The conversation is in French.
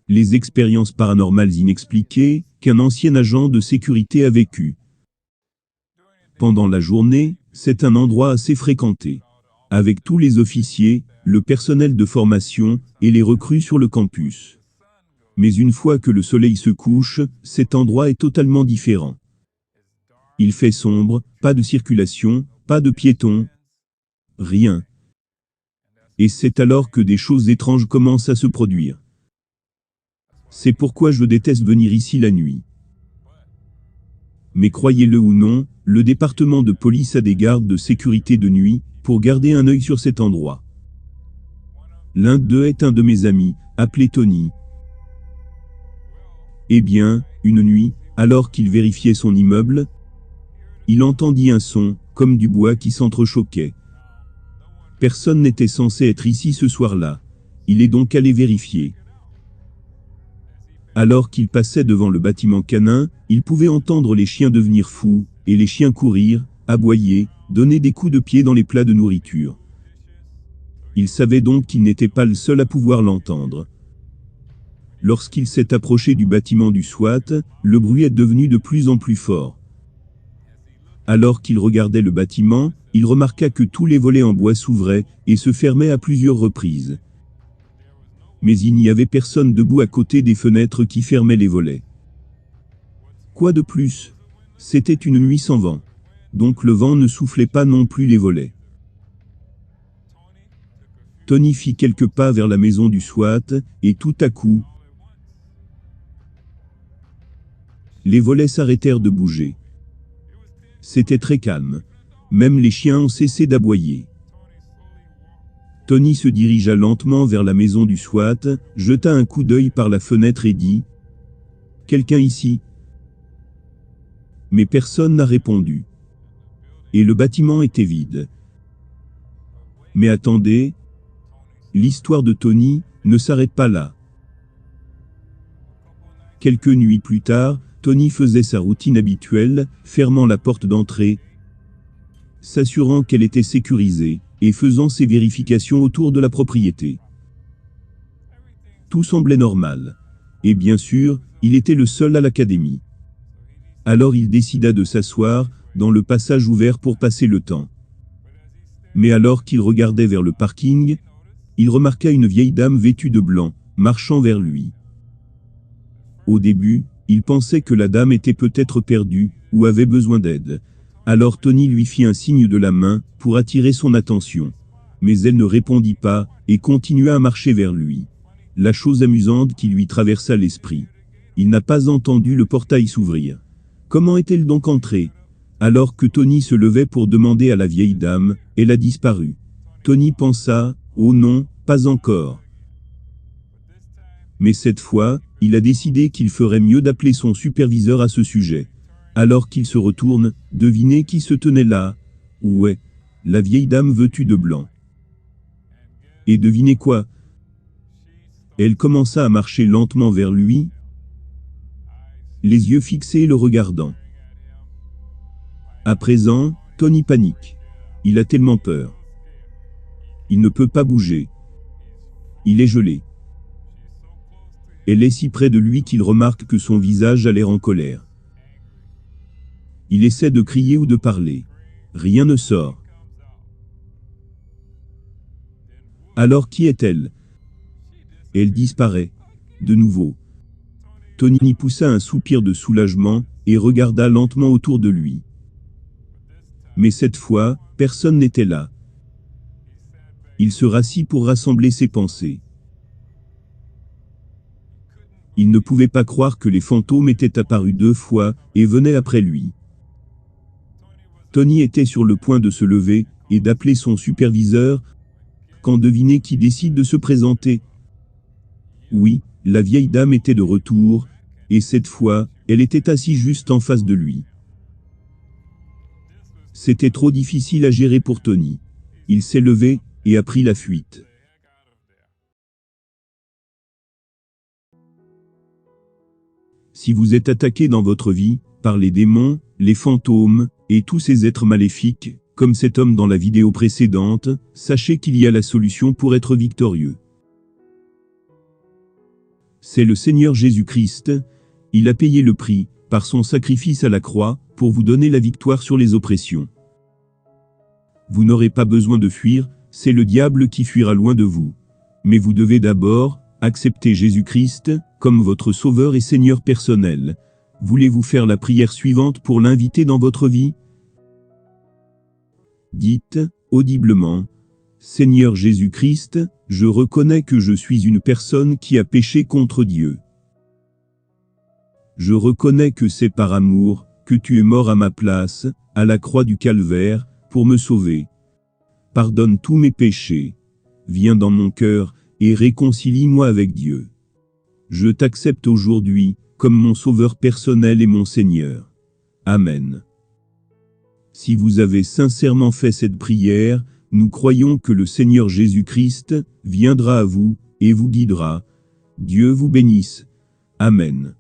Les expériences paranormales inexpliquées qu'un ancien agent de sécurité a vécues. Pendant la journée, c'est un endroit assez fréquenté, avec tous les officiers, le personnel de formation et les recrues sur le campus. Mais une fois que le soleil se couche, cet endroit est totalement différent. Il fait sombre, pas de circulation, pas de piétons, rien. Et c'est alors que des choses étranges commencent à se produire. C'est pourquoi je déteste venir ici la nuit. Mais croyez-le ou non, le département de police a des gardes de sécurité de nuit, pour garder un œil sur cet endroit. L'un d'eux est un de mes amis, appelé Tony. Eh bien, une nuit, alors qu'il vérifiait son immeuble, il entendit un son, comme du bois qui s'entrechoquait. Personne n'était censé être ici ce soir-là. Il est donc allé vérifier. Alors qu'il passait devant le bâtiment canin, il pouvait entendre les chiens devenir fous, et les chiens courir, aboyer, donner des coups de pied dans les plats de nourriture. Il savait donc qu'il n'était pas le seul à pouvoir l'entendre. Lorsqu'il s'est approché du bâtiment du SWAT, le bruit est devenu de plus en plus fort. Alors qu'il regardait le bâtiment, il remarqua que tous les volets en bois s'ouvraient et se fermaient à plusieurs reprises. Mais il n'y avait personne debout à côté des fenêtres qui fermaient les volets. Quoi de plus? C'était une nuit sans vent. Donc le vent ne soufflait pas non plus les volets. Tony fit quelques pas vers la maison du SWAT, et tout à coup, les volets s'arrêtèrent de bouger. C'était très calme. Même les chiens ont cessé d'aboyer. Tony se dirigea lentement vers la maison du SWAT, jeta un coup d'œil par la fenêtre et dit « Quelqu'un ici ?» Mais personne n'a répondu. Et le bâtiment était vide. Mais attendez, l'histoire de Tony ne s'arrête pas là. Quelques nuits plus tard, Tony faisait sa routine habituelle, fermant la porte d'entrée, s'assurant qu'elle était sécurisée, et faisant ses vérifications autour de la propriété. Tout semblait normal. Et bien sûr, il était le seul à l'académie. Alors il décida de s'asseoir, dans le passage ouvert pour passer le temps. Mais alors qu'il regardait vers le parking, il remarqua une vieille dame vêtue de blanc, marchant vers lui. Au début, il pensait que la dame était peut-être perdue, ou avait besoin d'aide. Alors Tony lui fit un signe de la main, pour attirer son attention. Mais elle ne répondit pas, et continua à marcher vers lui. La chose amusante qui lui traversa l'esprit. Il n'a pas entendu le portail s'ouvrir. Comment est-elle donc entrée? Alors que Tony se levait pour demander à la vieille dame, elle a disparu. Tony pensa, oh non, pas encore. Mais cette fois, il a décidé qu'il ferait mieux d'appeler son superviseur à ce sujet. Alors qu'il se retourne, devinez qui se tenait là? Ouais, la vieille dame vêtue de blanc. Et devinez quoi? Elle commença à marcher lentement vers lui, les yeux fixés et le regardant. À présent, Tony panique. Il a tellement peur. Il ne peut pas bouger. Il est gelé. Elle est si près de lui qu'il remarque que son visage a l'air en colère. Il essaie de crier ou de parler. Rien ne sort. Alors qui est-elle? Elle disparaît. De nouveau. Tony poussa un soupir de soulagement, et regarda lentement autour de lui. Mais cette fois, personne n'était là. Il se rassit pour rassembler ses pensées. Il ne pouvait pas croire que les fantômes étaient apparus 2 fois, et venaient après lui. Tony était sur le point de se lever, et d'appeler son superviseur, quand devinez qui décide de se présenter. Oui, la vieille dame était de retour, et cette fois, elle était assise juste en face de lui. C'était trop difficile à gérer pour Tony. Il s'est levé, et a pris la fuite. Si vous êtes attaqué dans votre vie, par les démons, les fantômes, et tous ces êtres maléfiques, comme cet homme dans la vidéo précédente, sachez qu'il y a la solution pour être victorieux. C'est le Seigneur Jésus-Christ. Il a payé le prix, par son sacrifice à la croix, pour vous donner la victoire sur les oppressions. Vous n'aurez pas besoin de fuir, c'est le diable qui fuira loin de vous. Mais vous devez d'abord accepter Jésus-Christ comme votre Sauveur et Seigneur personnel. Voulez-vous faire la prière suivante pour l'inviter dans votre vie? Dites, audiblement, Seigneur Jésus-Christ, je reconnais que je suis une personne qui a péché contre Dieu. Je reconnais que c'est par amour que tu es mort à ma place, à la croix du Calvaire, pour me sauver. Pardonne tous mes péchés. Viens dans mon cœur et réconcilie-moi avec Dieu. Je t'accepte aujourd'hui comme mon Sauveur personnel et mon Seigneur. Amen. Si vous avez sincèrement fait cette prière, nous croyons que le Seigneur Jésus-Christ viendra à vous et vous guidera. Dieu vous bénisse. Amen.